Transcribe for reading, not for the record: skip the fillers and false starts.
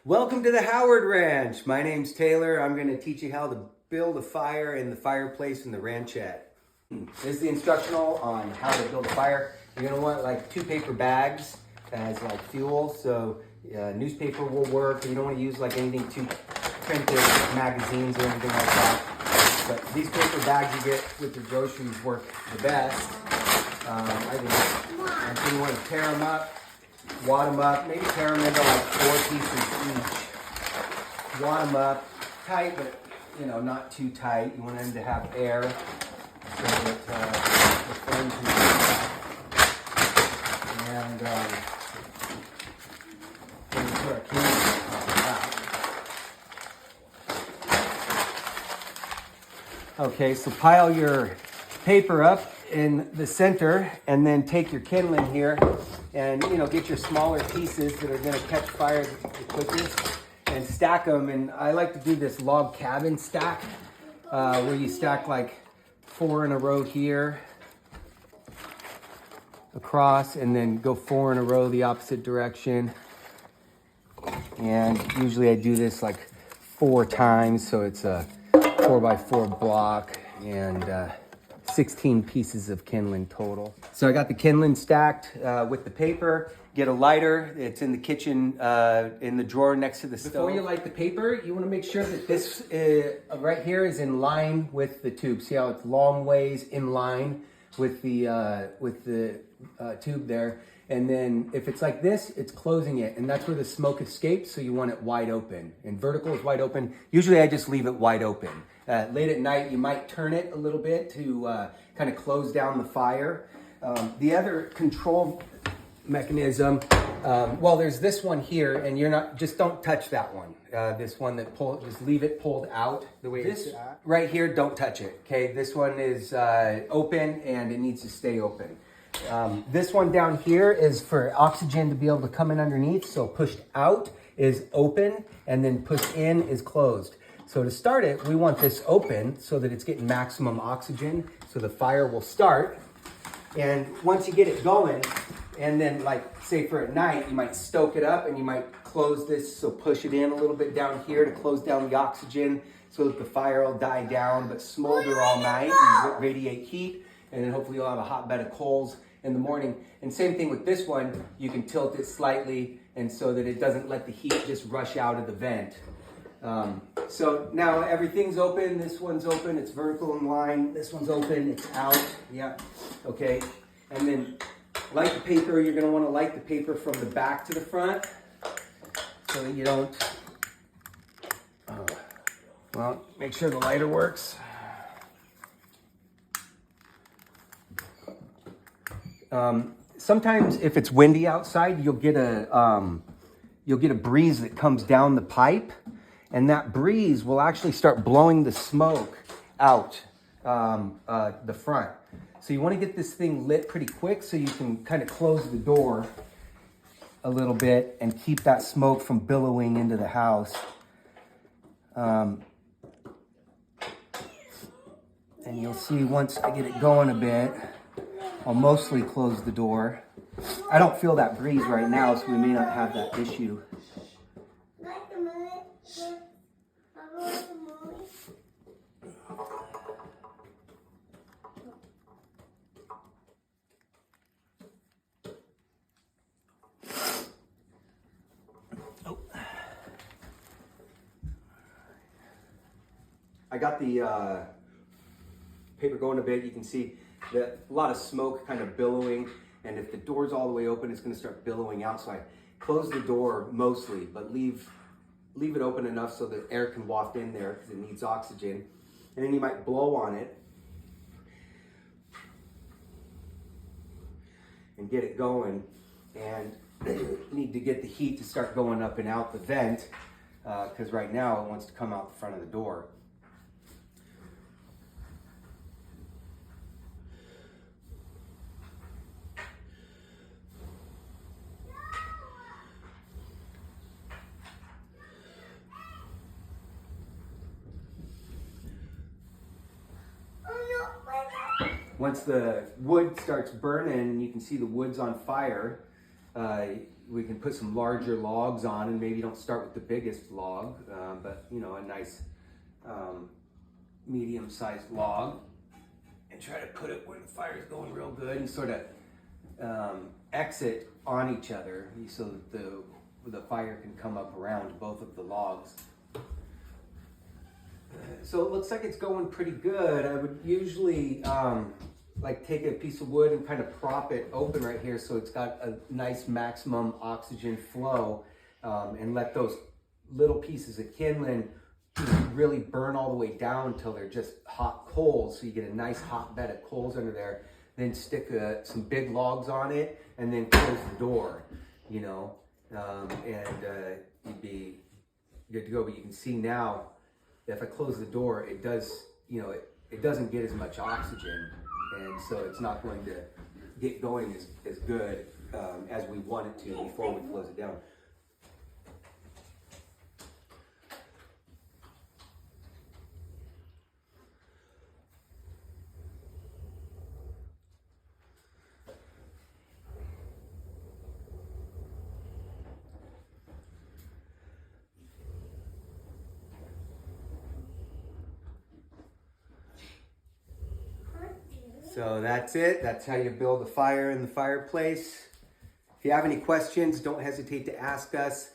Welcome to the Howard Ranch. My name's Taylor. I'm going to teach you how to build a fire in the fireplace in the Ranchette. This is the instructional on how to build a fire. You're going to want like 2 paper bags as like fuel. So newspaper will work. You don't want to use like anything too printed, magazines or anything like that. But these paper bags you get with your groceries work the best. I think you want to tear them up. Wad them up, maybe tear them into like 4 pieces each. Wad them up tight, but not too tight. You want them to have air so that the flame can come out. And then we put our candles on top. Okay, so pile your paper up in the center and then take your kindling here and get your smaller pieces that are going to catch fire the quickest and stack them. And I like to do this log cabin stack where you stack like 4 in a row here across and then go 4 in a row the opposite direction. And usually I do this like 4 times, so it's a 4x4 block and 16 pieces of kindling total. So I got the kindling stacked with the paper. Get a lighter. It's in the kitchen, in the drawer next to the stove. Before you light the paper, you want to make sure that this right here is in line with the tube. See how it's long ways in line with the tube there. And then if it's like this, it's closing it, and that's where the smoke escapes, so you want it wide open. And vertical is wide open. Usually I just leave it wide open. Late at night, you might turn it a little bit to kind of close down the fire. The other control mechanism, well, there's this one here, and just don't touch that one. This one that just leave it pulled out the way it's at. Right here, don't touch it, okay? This one is open, and it needs to stay open. This one down here is for oxygen to be able to come in underneath. So pushed out is open and then pushed in is closed. So to start it, we want this open so that it's getting maximum oxygen. So the fire will start. And once you get it going, and then like say for at night, you might stoke it up and you might close this. So push it in a little bit down here to close down the oxygen so that the fire will die down, but smolder all night and radiate heat. And then hopefully you'll have a hot bed of coals in the morning. And same thing with this one, you can tilt it slightly and so that it doesn't let the heat just rush out of the vent. So now everything's open. This one's open, it's vertical in line. This one's open, it's out. Yeah, okay. And then light the paper. You're gonna wanna light the paper from the back to the front so that you don't, well, make sure the lighter works. Sometimes if it's windy outside, you'll get a breeze that comes down the pipe, and that breeze will actually start blowing the smoke out the front. So you want to get this thing lit pretty quick so you can kind of close the door a little bit and keep that smoke from billowing into the house. And you'll see once I get it going a bit, I'll mostly close the door. I don't feel that breeze right now, so we may not have that issue. Oh. I got the paper going a bit. You can see a lot of smoke kind of billowing, and if the door's all the way open, it's going to start billowing out. So I close the door mostly, but leave it open enough so that air can waft in there because it needs oxygen. And then you might blow on it and get it going. And you need to get the heat to start going up and out the vent because right now it wants to come out the front of the door. Once the wood starts burning and you can see the wood's on fire, we can put some larger logs on, and maybe don't start with the biggest log, but you know, a nice medium-sized log, and try to put it where the fire is going real good, and sort of exit on each other so that the fire can come up around both of the logs. So it looks like it's going pretty good. I would usually like take a piece of wood and kind of prop it open right here so it's got a nice maximum oxygen flow, and let those little pieces of kindling really burn all the way down until they're just hot coals, so you get a nice hot bed of coals under there. Then stick some big logs on it and then close the door, you know, and you'd be good to go. But you can see now, if I close the door, it does, you know, it doesn't get as much oxygen, and so it's not going to get going as good as we want it to before we close it down. So that's it. That's how you build a fire in the fireplace. If you have any questions, don't hesitate to ask us.